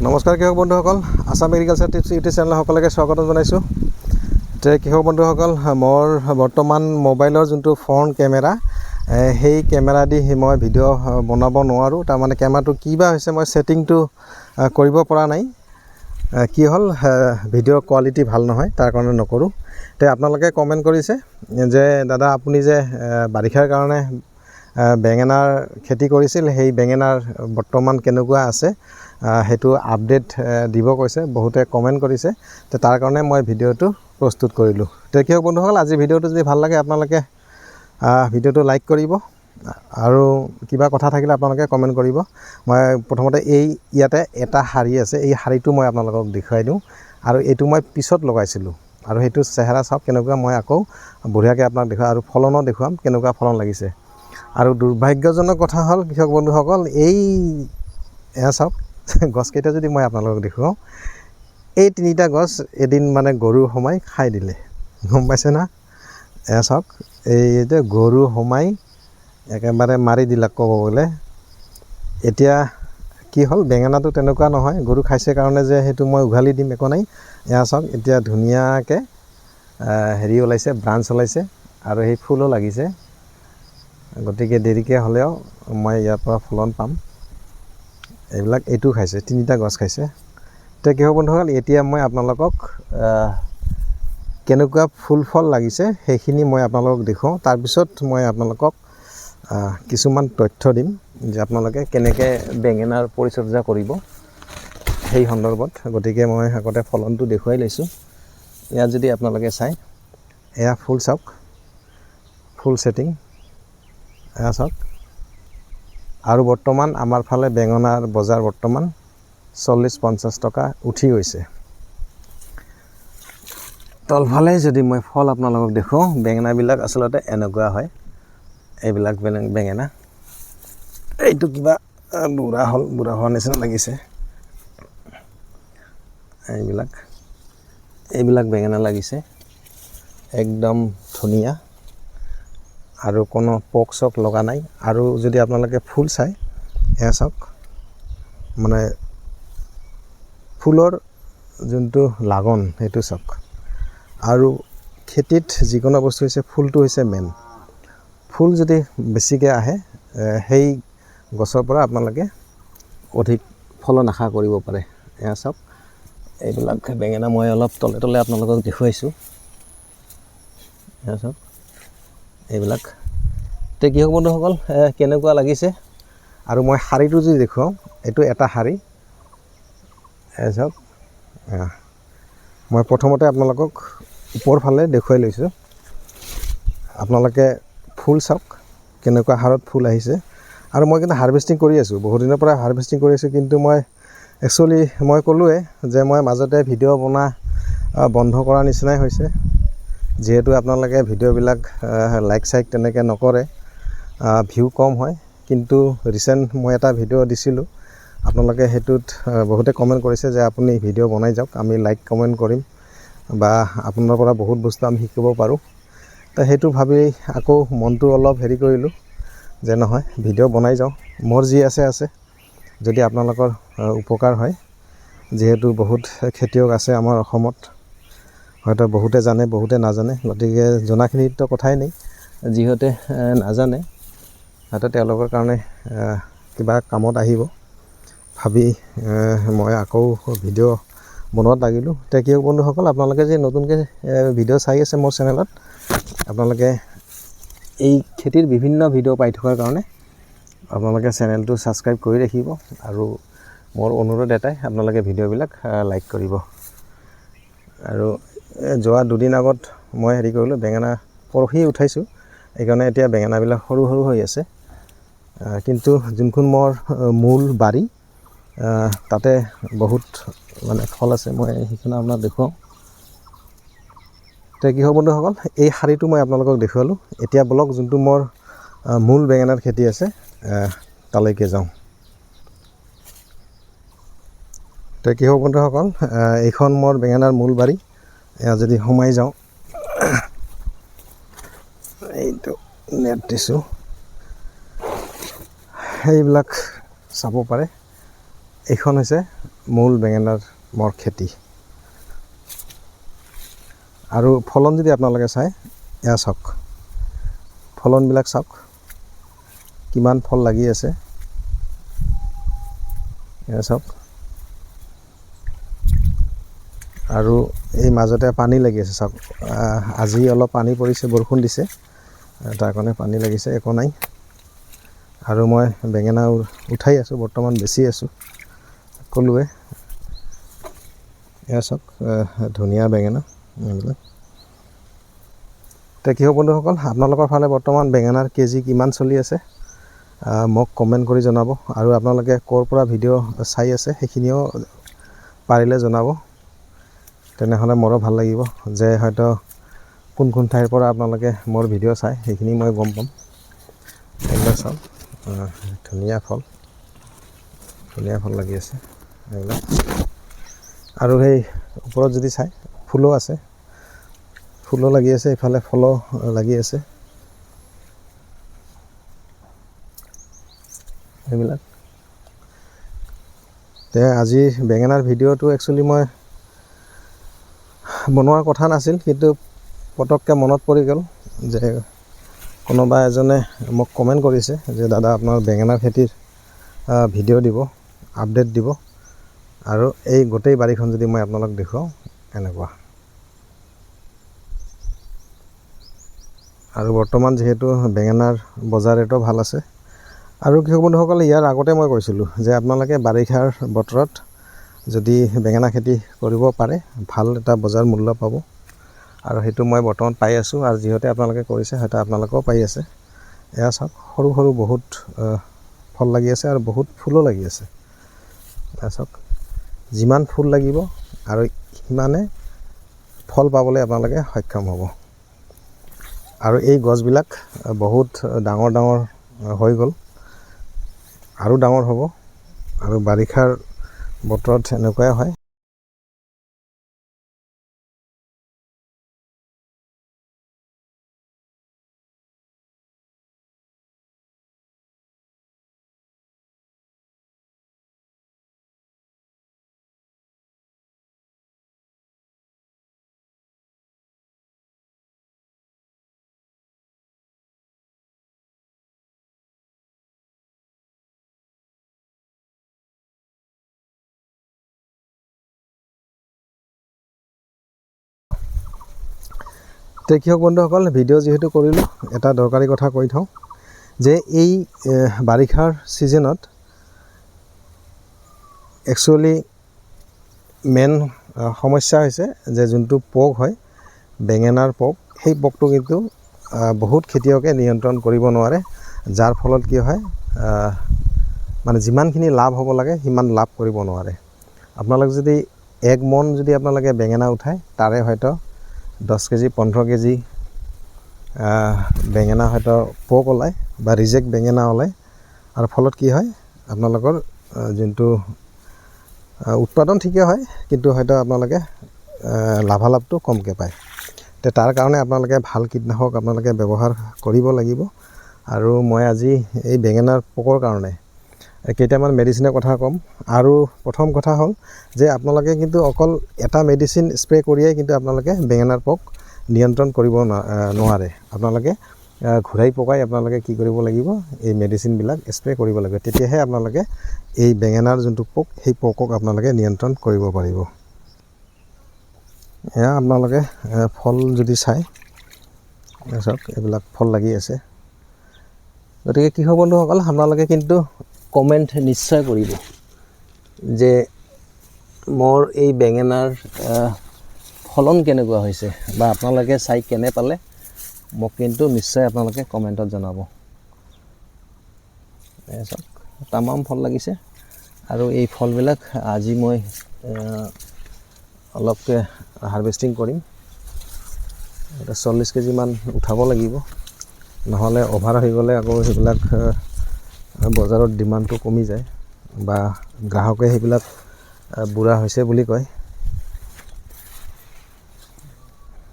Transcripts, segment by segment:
নমস্কাৰ কৃষক বন্ধুসকল, Assam agriculture tips YouTube channel সকলোকে স্বাগতম জনাইছোঁ। কৃষক বন্ধুসকল, মোৰ বৰ্তমান মোবাইলৰ যোনটো ফ্ৰণ্ট কেমেৰা, সেই কেমেৰা দি মই ভিডিঅ' বনাব নোৱাৰোঁ। তাৰমানে কেমেৰাটো কিবা হৈছে, মই ছেটিংটো কৰিব পৰা নাই। কি হ'ল, ভিডিঅ' কোৱালিটি ভাল নহয়, তাৰ কাৰণে নকৰোঁ। আপোনালোকে কমেণ্ট কৰিছে যে দাদা আপুনি যে বাৰিষাৰ কাৰণে বেঙেনাৰ খেতি কৰিছিল, সেই বেঙেনাৰ বৰ্তমান কেনেকুৱা আছে সেইটো আপডেট দিব কৈছে, বহুতে কমেণ্ট কৰিছে। তাৰ কাৰণে মই ভিডিঅ'টো প্ৰস্তুত কৰিলোঁ। কৃষক বন্ধুসকল, আজি ভিডিঅ'টো যদি ভাল লাগে আপোনালোকে ভিডিঅ'টো লাইক কৰিব আৰু কিবা কথা থাকিলে আপোনালোকে কমেণ্ট কৰিব। মই প্ৰথমতে ইয়াতে এটা শাৰী আছে, এই শাৰীটো মই আপোনালোকক দেখুৱাই দিওঁ। আৰু এইটো মই পিছত লগাইছিলোঁ আৰু সেইটো চেহেৰা চাওক কেনেকুৱা, মই আকৌ বঢ়িয়াকৈ আপোনাক দেখুৱাম আৰু ফলনো দেখুৱাম কেনেকুৱা ফলন লাগিছে। আৰু দুৰ্ভাগ্যজনক কথা হ'ল কৃষক বন্ধুসকল, এয়া চাওক গছকেইটা যদি মই আপোনালোকক দেখুৱাওঁ, এই তিনিটা গছ এদিন মানে গৰু সোমাই খাই দিলে, গম পাইছে না? এয়া চাওক, এই যে গৰু সোমাই একেবাৰে মাৰি দিলাক ক'ব গ'লে। এতিয়া কি হ'ল, বেঙেনাটো তেনেকুৱা নহয়, গৰু খাইছে কাৰণে যে সেইটো মই উঘালি দিম একো নাই। এয়া চাওক, এতিয়া ধুনীয়াকৈ হেৰি ওলাইছে, ব্ৰাঞ্চ ওলাইছে আৰু সেই ফুলো লাগিছে। গতিকে দেৰিকৈ হ'লেও মই ইয়াৰ পৰা ফলন পাম। এইটো খাইছে, তিনিটা গছ খাইছে। কৃষক বন্ধুসকল, এতিয়া মই আপোনালোকক কেনেকুৱা ফুল ফল লাগিছে সেইখিনি মই আপোনালোকক দেখুৱাওঁ। তাৰপিছত মই আপোনালোকক কিছুমান তথ্য দিম যে আপোনালোকে কেনেকৈ বেঙেনাৰ পৰিচৰ্যা কৰিব সেই সন্দৰ্ভত। গতিকে মই আগতে ফলনটো দেখুৱাই লৈছোঁ। ইয়াত যদি আপোনালোকে চাই, এয়া ফুল চাওক, ফুল ছেটিং এয়া চাওক। আৰু বৰ্তমান আমাৰ ফালে বেঙেনাৰ বজাৰ বৰ্তমান 40-50 টকা উঠি গৈছে। তলফালে যদি মই ফল আপোনালোকক দেখুৱাওঁ, বেঙেনাবিলাক আচলতে এনেকুৱা হয়। এইবিলাক বেঙেনা, এইটো কিবা বুঢ়া হোৱাৰ নিচিনা লাগিছে। এইবিলাক বেঙেনা লাগিছে, একদম ধুনীয়া আৰু কোনো পোক চোক লগা নাই। আৰু যদি আপোনালোকে ফুল চাই, এয়া চাওক, মানে ফুলৰ যোনটো লাগন সেইটো চাওক। আৰু খেতিত যিকোনো বস্তু হৈছে, ফুলটো হৈছে মেইন। ফুল যদি বেছিকৈ আহে, সেই গছৰ পৰা আপোনালোকে অধিক ফলন আশা কৰিব পাৰে। এয়া চাওক, এইবিলাক বেঙেনা মই অলপ তলে তলে আপোনালোকক দেখুৱাইছোঁ। এয়া চাওক, এইবিলাক কৃষক বন্ধুসকল কেনেকুৱা লাগিছে। আৰু মই শাৰীটো যদি দেখুৱাওঁ, এইটো এটা শাৰী। এয়া চাওক, মই প্ৰথমতে আপোনালোকক ওপৰ ফালে দেখুৱাই লৈছোঁ। আপোনালোকে ফুল চাওক কেনেকুৱা হাৰত ফুল আহিছে। আৰু মই কিন্তু হাৰ্ভেষ্টিং কৰি আছোঁ, বহুদিনৰ পৰা হাৰ্ভেষ্টিং কৰি আছোঁ। কিন্তু মই ক'লোৱে যে মই মাজতে ভিডিঅ' বনোৱা বন্ধ কৰাৰ নিচিনাই হৈছে, যিহেতু আপোনালোকে ভিডিঅ'বিলাক লাইক চাইক তেনেকৈ নকৰে, ভিউ কম হয়। কিন্তু ৰিচেণ্ট মই এটা ভিডিঅ' দিছিলোঁ, আপোনালোকে সেইটোত বহুতে কমেণ্ট কৰিছে যে আপুনি ভিডিঅ' বনাই যাওক, আমি লাইক কমেণ্ট কৰিম বা আপোনাৰ পৰা বহুত বস্তু আমি শিকিব পাৰোঁ। সেইটো ভাবি আকৌ মনটো অলপ হেৰি কৰিলোঁ যে নহয়, ভিডিঅ' বনাই যাওঁ, মোৰ যি আছে। যদি আপোনালোকৰ উপকাৰ হয়, যিহেতু বহুত খেতিয়ক আছে আমাৰ অসমত, হয়তো বহুতে জানে বহুতে নাজানে। গতিকে জনাখিনিতো কথাই নাই, যিহেতু নাজানে হয়তো তেওঁলোকৰ কাৰণে কিবা কামত আহিব ভাবি মই আকৌ ভিডিঅ' বনোৱাত লাগিলোঁ। কৃষক বন্ধুসকল, আপোনালোকে যে নতুনকৈ ভিডিঅ' চাই আছে মোৰ চেনেলত, আপোনালোকে এই খেতিৰ বিভিন্ন ভিডিঅ' পাই থকাৰ কাৰণে আপোনালোকে চেনেলটো ছাবস্ক্ৰাইব কৰি ৰাখিব। আৰু মোৰ অনুৰোধ এটাই, আপোনালোকে ভিডিঅ'বিলাক লাইক কৰিব। আৰু যোৱা দুদিন আগত মই হেৰি কৰিলোঁ, বেঙেনা পৰহি উঠাইছোঁ, সেইকাৰণে এতিয়া বেঙেনাবিলাক সৰু হৈ আছে। কিন্তু যোনখন মোৰ মূল বাৰী, তাতে বহুত মানে ফল আছে। মই সেইখিনি আপোনাক দেখুৱাওঁ। কৃষক বন্ধুসকল, এই শাৰীটো মই আপোনালোকক দেখুৱালোঁ। এতিয়া বলক যোনটো মোৰ মূল বেঙেনাৰ খেতি আছে তালৈকে যাওঁ। কৃষক বন্ধুসকল, এইখন মোৰ বেঙেনাৰ মূল বাৰী। এয়া যদি সোমাই যাওঁ, এইটো নেট দিছোঁ, সেইবিলাক চাব পাৰে। এইখন হৈছে মূল বেঙেনাৰ মোৰ খেতি আৰু ফলন যদি আপোনালোকে চাই এয়া চাওক ফলনবিলাক চাওক কিমান ফল লাগি আছে এয়া চাওক আৰু এই মাজতে পানী লাগি আছে চাওক আজি অলপ পানী পৰিছে বৰষুণ দিছে তাৰ কাৰণে পানী লাগিছে একো নাই আৰু মই বেঙেনা উঠাই আছোঁ বৰ্তমান বেছি আছোঁ ক'লোৱে এয়া চাওক ধুনীয়া বেঙেনা এইবিলাক এতিয়া কৃষক বন্ধুসকল আপোনালোকৰ ফালে বৰ্তমান বেঙেনাৰ কেজি কিমান চলি আছে মোক কমেণ্ট কৰি জনাব আৰু আপোনালোকে ক'ৰ পৰা ভিডিঅ' চাই আছে সেইখিনিও পাৰিলে জনাব তেনেহ'লে মোৰো ভাল লাগিব যে হয়তো কোন ঠাইৰ পৰা আপোনালোকে মোৰ ভিডিঅ' চাই সেইখিনি মই গম পাম এইবিলাক চাওক ধুনীয়া ফল লাগি আছে এইবিলাক আৰু সেই ওপৰত যদি চাই ফুলো আছে ফুলো লাগি আছে ইফালে ফলো লাগি আছে এইবিলাক তে আজি বেঙেনাৰ ভিডিঅ'টো একচুৱেলি মই বনোৱাৰ কথা নাছিল কিন্তু পটককৈ মনত পৰি গ'ল যে কোনোবা এজনে মোক কমেণ্ট কৰিছে যে দাদা আপোনাৰ বেঙেনাৰ খেতিৰ ভিডিঅ' দিব আপডেট দিব আৰু এই গোটেই বাৰীখন যদি মই আপোনালোক দেখুৱাওঁ এনেকুৱা আৰু বৰ্তমান যিহেতু বেঙেনাৰ বজাৰ ৰেটো ভাল আছে আৰু কৃষক বন্ধুসকলে ইয়াৰ আগতে মই কৈছিলোঁ যে আপোনালোকে বাৰিষাৰ বতৰত যদি বেঙেনা খেতি কৰিব পাৰে ভাল এটা বজাৰ মূল্য পাব আৰু সেইটো মই বৰ্তমান পাই আছোঁ আৰু যিহেতু আপোনালোকে কৰিছে হয়তো আপোনালোকেও পাই আছে এয়া চাওক সৰু বহুত ফল লাগি আছে আৰু বহুত ফুলো লাগি আছে এয়া চাওক যিমান ফুল লাগিব আৰু সিমানে ফল পাবলৈ আপোনালোকে সক্ষম হ'ব আৰু এই গছবিলাক বহুত ডাঙৰ হৈ গ'ল আৰু ডাঙৰ হ'ব আৰু বাৰিষাৰ বতৰত এনেকুৱাই হয় তে কৃষক বন্ধুসকল ভিডিঅ' যিহেতু কৰিলোঁ এটা দৰকাৰী কথা কৈ থওঁ যে এই বাৰিষাৰ ছিজনত একচুৱেলি মেইন সমস্যা হৈছে যে যোনটো পোক হয় বেঙেনাৰ পোক সেই পোকটো কিন্তু বহুত খেতিয়কে নিয়ন্ত্ৰণ কৰিব নোৱাৰে যাৰ ফলত কি হয় মানে যিমানখিনি লাভ হ'ব লাগে সিমান লাভ কৰিব নোৱাৰে আপোনালোক যদি 1 মন যদি আপোনালোকে বেঙেনা উঠায় তাৰে হয়তো 10 কেজি 15 কেজি বেঙেনা হয়তো পোক ওলায় বা ৰিজেক্ট বেঙেনা ওলায় আৰু ফলত কি হয় আপোনালোকৰ যোনটো উৎপাদন ঠিকে হয় কিন্তু হয়তো আপোনালোকে লাভালাভটো কমকৈ পায় তে তাৰ কাৰণে আপোনালোকে ভাল কীটনাশক আপোনালোকে ব্যৱহাৰ কৰিব লাগিব আৰু মই আজি এই বেঙেনাৰ পোকৰ কাৰণে কেইটামান মেডিচিনৰ কথা ক'ম আৰু প্ৰথম কথা হ'ল যে আপোনালোকে কিন্তু অকল এটা মেডিচিন স্প্ৰে কৰিয়ে কিন্তু আপোনালোকে বেঙেনাৰ পোক নিয়ন্ত্ৰণ কৰিব নোৱাৰে আপোনালোকে ঘূৰাই পকাই আপোনালোকে কি কৰিব লাগিব এই মেডিচিনবিলাক স্প্ৰে কৰিব লাগিব তেতিয়াহে আপোনালোকে এই বেঙেনাৰ যোনটো পোক সেই পোকক আপোনালোকে নিয়ন্ত্ৰণ কৰিব পাৰিব এয়া আপোনালোকে ফল যদি চাই চাওক এইবিলাক ফল লাগি আছে গতিকে কৃষক বন্ধুসকল আপোনালোকে কিন্তু কমেণ্ট নিশ্চয় কৰিব যে মোৰ এই বেঙেনাৰ ফলন কেনেকুৱা হৈছে বা আপোনালোকে চাই কেনে পালে মোক কিন্তু নিশ্চয় আপোনালোকে কমেণ্টত জনাব চাওক তামাম ফল লাগিছে আৰু এই ফলবিলাক আজি মই অলপকৈ হাৰ্ভেষ্টিং কৰিম এটা 40 কেজিমান উঠাব লাগিব নহ'লে অভাৰ হৈ গ'লে আকৌ সেইবিলাক বজাৰত ডিমাণ্ডটো কমি যায় বা গ্ৰাহকে সেইবিলাক বুঢ়া হৈছে বুলি কয়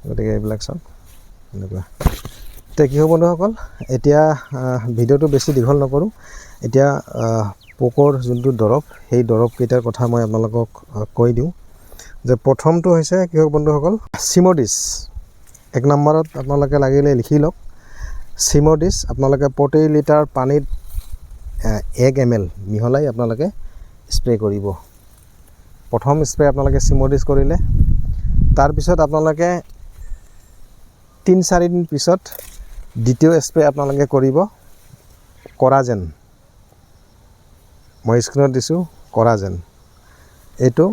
গতিকে এইবিলাক চাওক এনেকুৱা তে কৃষক বন্ধুসকল এতিয়া ভিডিঅ'টো বেছি দীঘল নকৰোঁ এতিয়া পোকৰ যোনটো দৰৱ সেই দৰৱকেইটাৰ কথা মই আপোনালোকক কৈ দিওঁ যে প্ৰথমটো হৈছে কৃষক বন্ধুসকল চিমোডিছ। 1 নম্বৰত আপোনালোকে লাগিলে লিখি লওক, চিমোডিছ আপোনালোকে প্ৰতি লিটাৰ পানীত 1 ml মিহলাই আপোনালোকে স্প্ৰে কৰিব। প্ৰথম স্প্ৰে আপোনালোকে চিমোডিছ কৰিলে, তাৰপিছত আপোনালোকে 3-4 দিন পিছত দ্বিতীয় স্প্ৰে আপোনালোকে কৰিব কৰাজেন। মই স্ক্ৰীনত দিছোঁ কৰাজেন। এইটো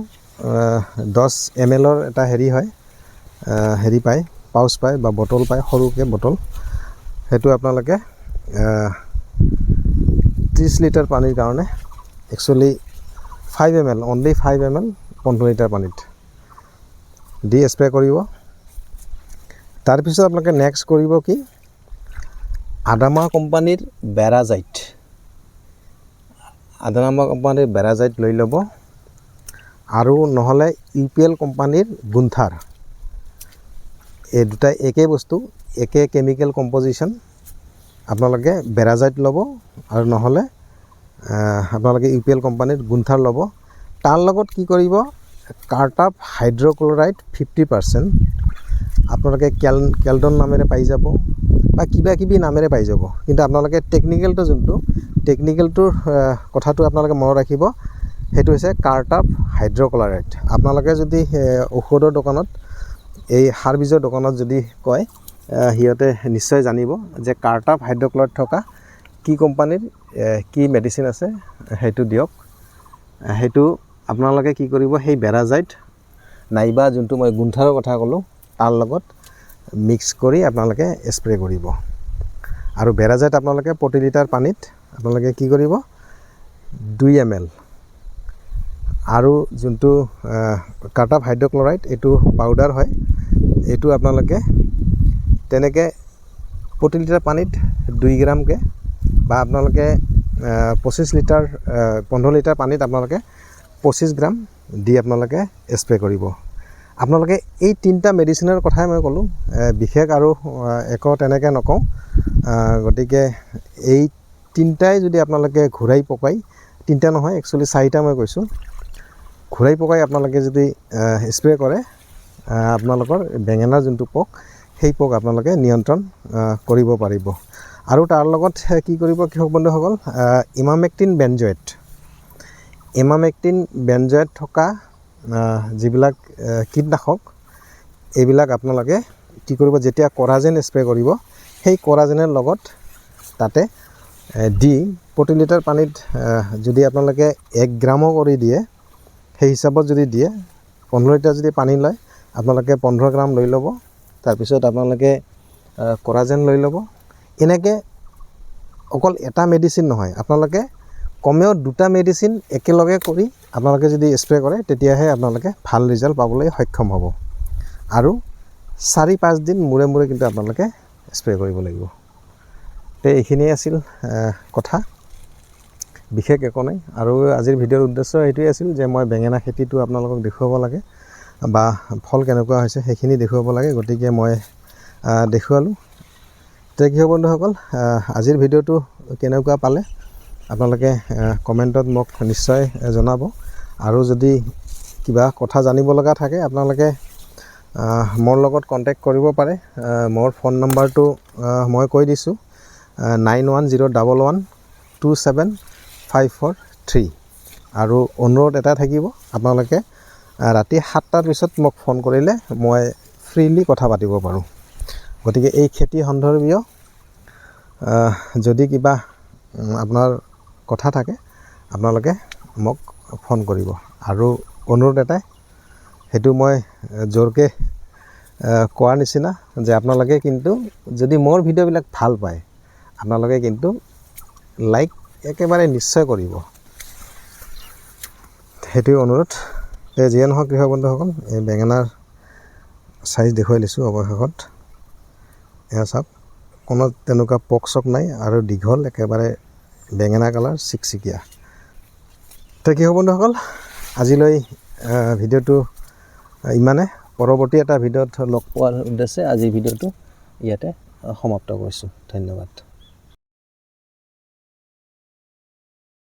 10 ml এটা হেৰি পায়, পাউচ পায় বা বটল পায়, সৰুকৈ বটল। সেইটো আপোনালোকে 30 লিটাৰ পানীৰ কাৰণে actually 5 ml, only 5 ml 15 litre পানীত দি স্প্ৰে কৰিব। তাৰপিছত আপোনালোকে নেক্সট কৰিব কি, আদামা কোম্পানীৰ বেৰাজাইট। আদামা কোম্পানীৰ বেৰাজাইট লৈ ল'ব, আৰু নহ'লে UPL কোম্পানীৰ গুন্থাৰ। এই দুটাই একে বস্তু, একে কেমিকেল কম্পজিশ্যন। আপোনালোকে বেৰাজাইট ল'ব আৰু নহ'লে আপোনালোকে UPL কোম্পানীৰ গুন্থাৰ ল'ব। তাৰ লগত কি কৰিব, কাৰ্টাপ হাইড্ৰক্লৰাইড 50%। আপোনালোকে কেলডন নামেৰে পাই যাব বা কিবা কিবি নামেৰে পাই যাব, কিন্তু আপোনালোকে টেকনিকেলটো যোনটো টেকনিকেলটোৰ কথাটো আপোনালোকে মনত ৰাখিব, সেইটো হৈছে কাৰ্টাপ হাইড্ৰক্লৰাইড। আপোনালোকে যদি ঔষধৰ দোকানত, এই সাৰ বীজৰ দোকানত যদি কয়, সিহঁতে নিশ্চয় জানিব যে কাৰ্টাপ হাইড্ৰক্লৰাইড থকা কি কোম্পানীৰ কি মেডিচিন আছে সেইটো দিয়ক। সেইটো আপোনালোকে কি কৰিব, সেই বেৰাজাইট নাইবা যোনটো মই গুন্থাৰৰ কথা ক'লোঁ তাৰ লগত মিক্স কৰি আপোনালোকে স্প্ৰে কৰিব। আৰু বেৰাজাইট আপোনালোকে প্ৰতি লিটাৰ পানীত আপোনালোকে কি কৰিব 2 ml। আৰু যোনটো কাৰ্টাপ হাইড্ৰক্লৰাইড এইটো পাউডাৰ হয়, এইটো আপোনালোকে তেনেকৈ প্ৰতি লিটাৰ পানীত 2 গ্ৰামকৈ বা আপোনালোকে 15 লিটাৰ পানীত আপোনালোকে 25 গ্ৰাম দি আপোনালোকে স্প্ৰে কৰিব। আপোনালোকে এই 3টা মেডিচিনৰ কথাই মই ক'লোঁ, বিশেষ আৰু একো তেনেকৈ নকওঁ। গতিকে এই 3টাই যদি আপোনালোকে ঘূৰাই পকাই, 3টা নহয় একচুৱেলি 4টা মই কৈছোঁ, ঘূৰাই পকাই আপোনালোকে যদি স্প্ৰে কৰে, আপোনালোকৰ বেঙেনাৰ যোনটো পোক সেই পোক আপোনালোকে নিয়ন্ত্ৰণ কৰিব পাৰিব। আৰু তাৰ লগত কি কৰিব কৃষক বন্ধুসকল, ইমামেক্টিন বেনজয়েট। ইমামেক্টিন বেনজয়েট থকা যিবিলাক কীটনাশক, এইবিলাক আপোনালোকে কি কৰিব, যেতিয়া কৰাজেন স্প্ৰে কৰিব, সেই কৰাজেনৰ লগত তাতে দি প্ৰতি লিটাৰ পানীত যদি আপোনালোকে 1 গ্ৰামো কৰি দিয়ে, সেই হিচাপত যদি দিয়ে, 15 লিটাৰ যদি পানী লয় আপোনালোকে 15 গ্ৰাম লৈ ল'ব। তাৰপিছত আপোনালোকে কৰাজেন লৈ ল'ব। এনেকৈ অকল এটা মেডিচিন নহয়, আপোনালোকে কমেও 2টা মেডিচিন একেলগে কৰি আপোনালোকে যদি স্প্ৰে কৰে, তেতিয়াহে আপোনালোকে ভাল ৰিজাল্ট পাবলৈ সক্ষম হ'ব। আৰু 4-5 দিন মূৰে মূৰে কিন্তু আপোনালোকে স্প্ৰে কৰিব লাগিব। তো এইখিনিয়ে আছিল কথা, বিশেষ একো নাই। আৰু আজিৰ ভিডিঅ'ৰ উদ্দেশ্য এইটোৱে আছিল যে মই বেঙেনা খেতিটো আপোনালোকক দেখুৱাব লাগে বা ফল কেনেকুৱা হৈছে সেইখিনি দেখুৱাব লাগে। গতিকে মই দেখুৱালোঁ। তো কৃষক বন্ধুসকল, আজিৰ ভিডিঅ'টো কেনেকুৱা পালে আপোনালোকে কমেণ্টত মোক নিশ্চয় জনাব। আৰু যদি কিবা কথা জানিব লগা থাকে আপোনালোকে মোৰ লগত কণ্টেক্ট কৰিব পাৰে। মোৰ ফোন নম্বৰটো মই কৈ দিছোঁ, 9101127543। আৰু অনুৰোধ এটা থাকিব, আপোনালোকে ৰাতি 7টাৰ পিছত মোক ফোন কৰিলে মই ফ্ৰীলি কথা পাতিব পাৰোঁ। গতিকে এই খেতি সন্দৰ্ভীয় যদি কিবা আপোনাৰ কথা থাকে আপোনালোকে মোক ফোন কৰিব। আৰু অনুৰোধ এটাই, সেইটো মই জোৰকৈ কোৱাৰ নিচিনা যে আপোনালোকে কিন্তু যদি মোৰ ভিডিঅ'বিলাক ভাল পায়, আপোনালোকে কিন্তু লাইক একেবাৰে নিশ্চয় কৰিব, সেইটোৱে অনুৰোধ। যিয়ে নহওক কৃষক বন্ধুসকল, এই বেঙেনাৰ চাইজ দেখুৱাই লৈছোঁ অৱশেষত। এয়া চাওক, কোনো তেনেকুৱা পোক চোক নাই আৰু দীঘল একেবাৰে বেঙেনা কালাৰ চিকচিকীয়া। তো কৃষক বন্ধুসকল, আজিলৈ ভিডিঅ'টো ইমানে। পৰৱৰ্তী এটা ভিডিঅ'ত লগ পোৱাৰ উদ্দেশ্যে আজি ভিডিঅ'টো ইয়াতে সমাপ্ত কৰিছোঁ। ধন্যবাদ।